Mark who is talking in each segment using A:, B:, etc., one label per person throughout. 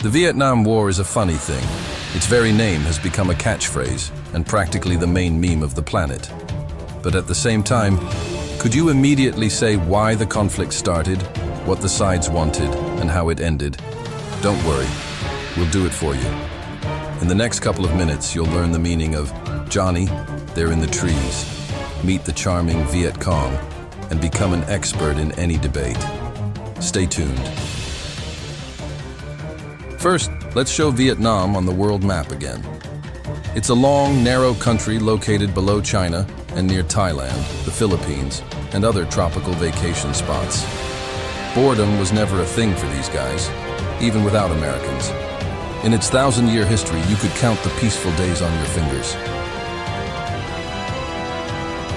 A: The Vietnam War is a funny thing. Its very name has become a catchphrase and practically the main meme of the planet. But at the same time, could you immediately say why the conflict started, what the sides wanted, and how it ended? Don't worry, we'll do it for you. In the next couple of minutes, you'll learn the meaning of Johnny, they're in the trees, meet the charming Viet Cong, and become an expert in any debate. Stay tuned. First, let's show Vietnam on the world map again. It's a long, narrow country located below China and near Thailand, the Philippines, and other tropical vacation spots. Boredom was never a thing for these guys, even without Americans. In its 1,000-year history, you could count the peaceful days on your fingers.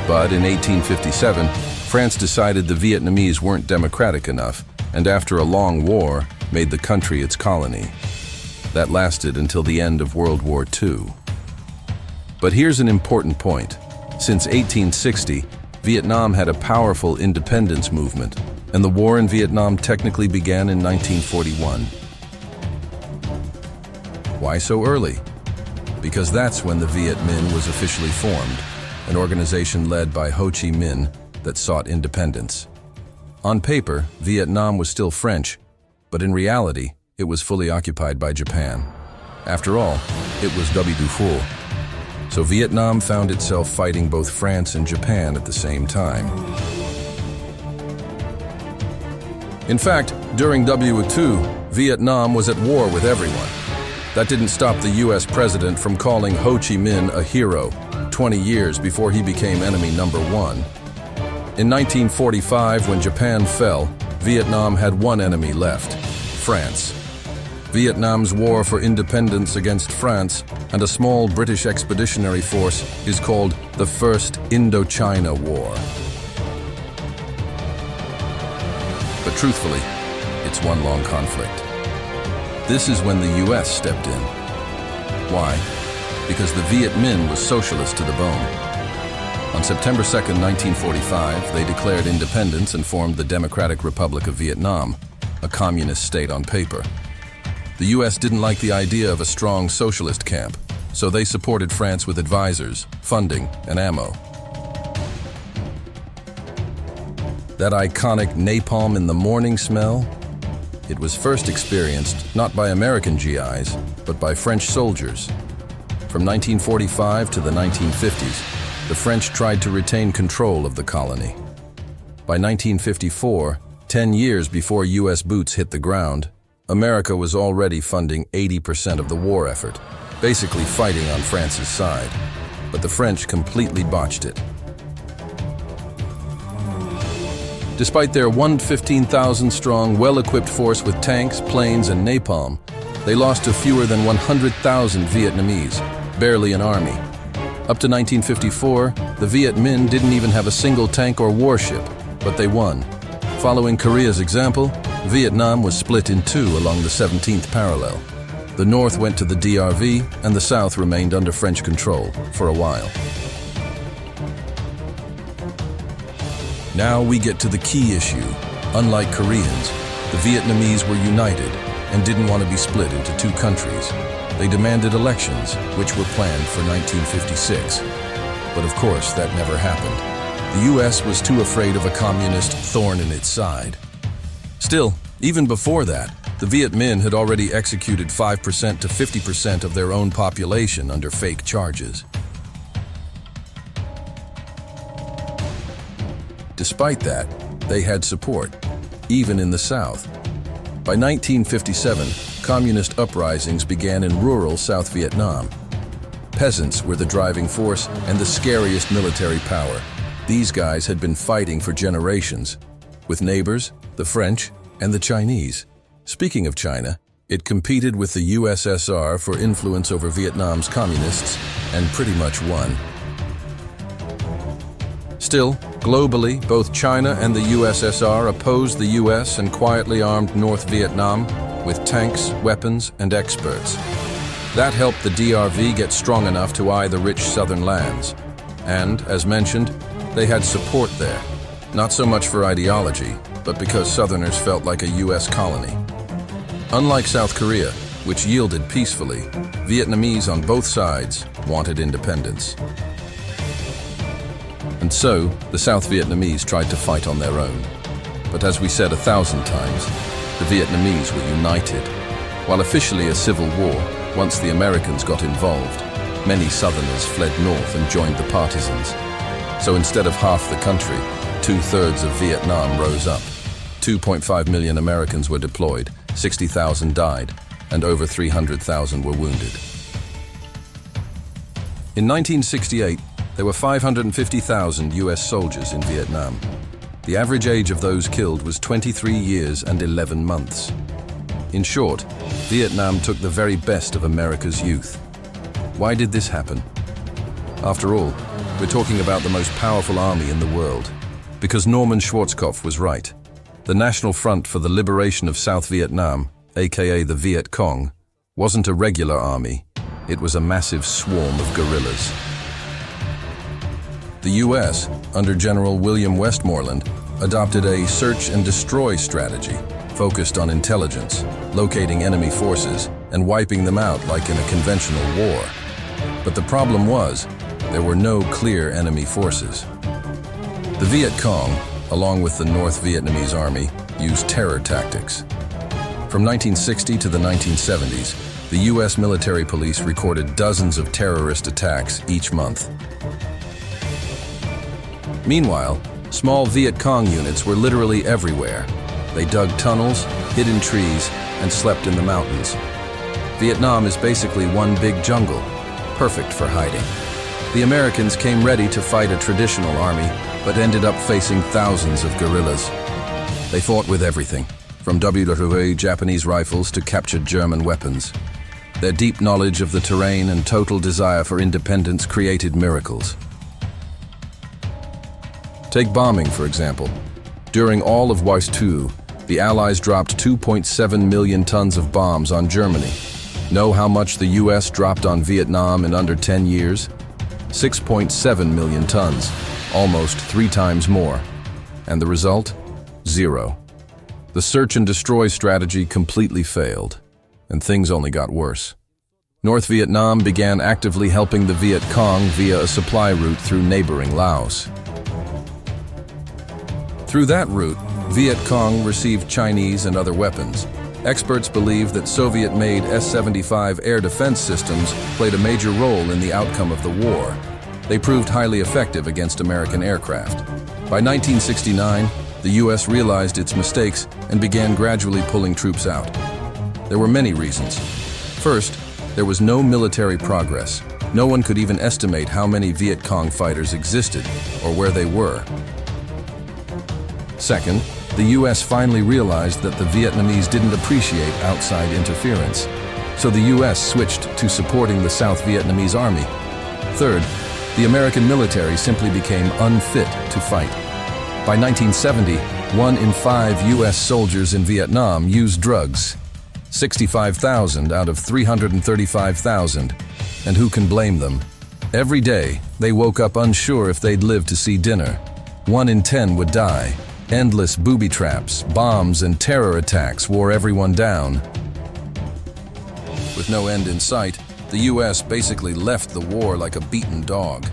A: But in 1857, France decided the Vietnamese weren't democratic enough, and after a long war, made the country its colony. That lasted until the end of World War II. But here's an important point. Since 1860, Vietnam had a powerful independence movement, and the war in Vietnam technically began in 1941. Why so early? Because that's when the Viet Minh was officially formed, an organization led by Ho Chi Minh that sought independence. On paper, Vietnam was still French, but in reality, it was fully occupied by Japan. After all, it was Duy du Phu. So Vietnam found itself fighting both France and Japan at the same time. In fact, during WO2, Vietnam was at war with everyone. That didn't stop the US president from calling Ho Chi Minh a hero 20 years before he became enemy number one. In 1945, when Japan fell, Vietnam had one enemy left, France. Vietnam's war for independence against France and a small British expeditionary force is called the First Indochina War. But truthfully, it's one long conflict. This is when the US stepped in. Why? Because the Viet Minh was socialist to the bone. On September 2nd, 1945, they declared independence and formed the Democratic Republic of Vietnam, a communist state on paper. The US didn't like the idea of a strong socialist camp, so they supported France with advisors, funding, and ammo. That iconic napalm in the morning smell? It was first experienced not by American GIs, but by French soldiers. From 1945 to the 1950s, the French tried to retain control of the colony. By 1954, 10 years before US boots hit the ground, America was already funding 80% of the war effort, basically fighting on France's side. But the French completely botched it. Despite their 115,000-strong, well-equipped force with tanks, planes, and napalm, they lost to fewer than 100,000 Vietnamese, barely an army. Up to 1954, the Viet Minh didn't even have a single tank or warship, but they won. Following Korea's example, Vietnam was split in two along the 17th parallel. The north went to the DRV, and the south remained under French control for a while. Now we get to the key issue. Unlike Koreans, the Vietnamese were united and didn't want to be split into two countries. They demanded elections, which were planned for 1956. But of course, that never happened. The US was too afraid of a communist thorn in its side. Still, even before that, the Viet Minh had already executed 5% to 50% of their own population under fake charges. Despite that, they had support, even in the South. By 1957, communist uprisings began in rural South Vietnam. Peasants were the driving force and the scariest military power. These guys had been fighting for generations, with neighbors, the French, and the Chinese. Speaking of China, it competed with the USSR for influence over Vietnam's communists, and pretty much won. Still, globally, both China and the USSR opposed the US and quietly armed North Vietnam with tanks, weapons, and experts. That helped the DRV get strong enough to eye the rich southern lands. And, as mentioned, they had support there. Not so much for ideology, but because Southerners felt like a US colony. Unlike South Korea, which yielded peacefully, Vietnamese on both sides wanted independence. And so, the South Vietnamese tried to fight on their own. But as we said 1,000 times, the Vietnamese were united. While officially a civil war, once the Americans got involved, many Southerners fled north and joined the partisans. So instead of half the country, 2/3 of Vietnam rose up. 2.5 million Americans were deployed, 60,000 died, and over 300,000 were wounded. In 1968, there were 550,000 US soldiers in Vietnam. The average age of those killed was 23 years and 11 months. In short, Vietnam took the very best of America's youth. Why did this happen? After all, we're talking about the most powerful army in the world. Because Norman Schwarzkopf was right. The National Front for the Liberation of South Vietnam, aka the Viet Cong, wasn't a regular army. It was a massive swarm of guerrillas. The US, under General William Westmoreland, adopted a search and destroy strategy focused on intelligence, locating enemy forces, and wiping them out like in a conventional war. But the problem was, there were no clear enemy forces. The Viet Cong, along with the North Vietnamese Army, used terror tactics. From 1960 to the 1970s, the US military police recorded dozens of terrorist attacks each month. Meanwhile, small Viet Cong units were literally everywhere. They dug tunnels, hid in trees, and slept in the mountains. Vietnam is basically one big jungle, perfect for hiding. The Americans came ready to fight a traditional army, but ended up facing thousands of guerrillas. They fought with everything, from WWA Japanese rifles to captured German weapons. Their deep knowledge of the terrain and total desire for independence created miracles. Take bombing, for example. During all of World War II, the Allies dropped 2.7 million tons of bombs on Germany. Know how much the US dropped on Vietnam in under 10 years? 6.7 million tons, almost 3 times more. And the result? Zero. The search and destroy strategy completely failed, and things only got worse. North Vietnam began actively helping the Viet Cong via a supply route through neighboring Laos. Through that route, Viet Cong received Chinese and other weapons. Experts believe that Soviet-made S-75 air defense systems played a major role in the outcome of the war. They proved highly effective against American aircraft. By 1969, the US realized its mistakes and began gradually pulling troops out. There were many reasons. First, there was no military progress. No one could even estimate how many Viet Cong fighters existed or where they were. Second, the US finally realized that the Vietnamese didn't appreciate outside interference, so the US switched to supporting the South Vietnamese army. Third, the American military simply became unfit to fight. By 1970, 1 in 5 US soldiers in Vietnam used drugs. 65,000 out of 335,000. And who can blame them? Every day, they woke up unsure if they'd live to see dinner. 1 in 10 would die. Endless booby traps, bombs, and terror attacks wore everyone down. With no end in sight, the US basically left the war like a beaten dog.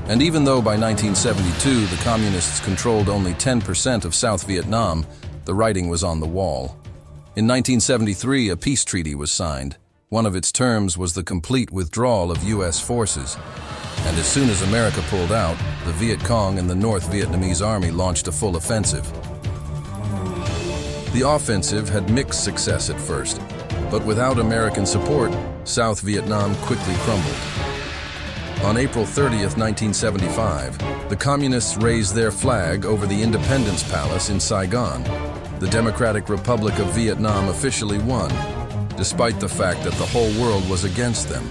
A: And even though by 1972 the Communists controlled only 10% of South Vietnam, the writing was on the wall. In 1973, a peace treaty was signed. One of its terms was the complete withdrawal of US forces. And as soon as America pulled out, the Viet Cong and the North Vietnamese Army launched a full offensive. The offensive had mixed success at first, but without American support, South Vietnam quickly crumbled. On April 30th, 1975, the Communists raised their flag over the Independence Palace in Saigon. The Democratic Republic of Vietnam officially won, despite the fact that the whole world was against them.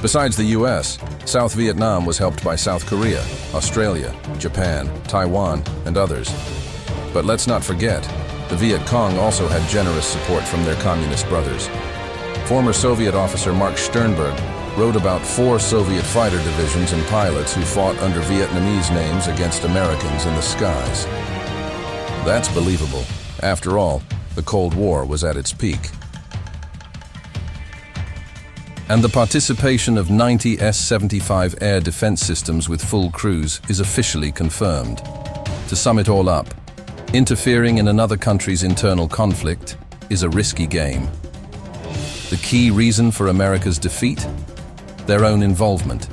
A: Besides the US, South Vietnam was helped by South Korea, Australia, Japan, Taiwan, and others. But let's not forget, the Viet Cong also had generous support from their communist brothers. Former Soviet officer Mark Sternberg wrote about 4 Soviet fighter divisions and pilots who fought under Vietnamese names against Americans in the skies. That's believable. After all, the Cold War was at its peak. And the participation of 90 S-75 air defense systems with full crews is officially confirmed. To sum it all up, interfering in another country's internal conflict is a risky game. The key reason for America's defeat? Their own involvement.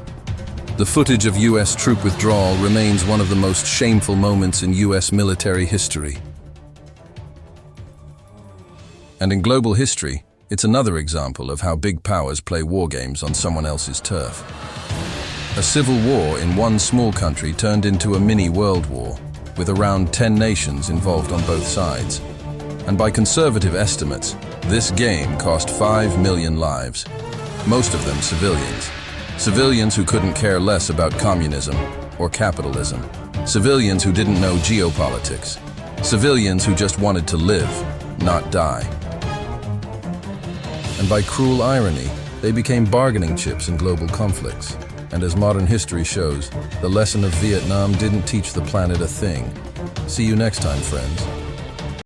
A: The footage of US troop withdrawal remains one of the most shameful moments in US military history. And in global history, it's another example of how big powers play war games on someone else's turf. A civil war in one small country turned into a mini world war, with around 10 nations involved on both sides. And by conservative estimates, this game cost 5 million lives, most of them civilians. Civilians who couldn't care less about communism or capitalism. Civilians who didn't know geopolitics. Civilians who just wanted to live, not die. And by cruel irony, they became bargaining chips in global conflicts. And as modern history shows, the lesson of Vietnam didn't teach the planet a thing. See you next time, friends.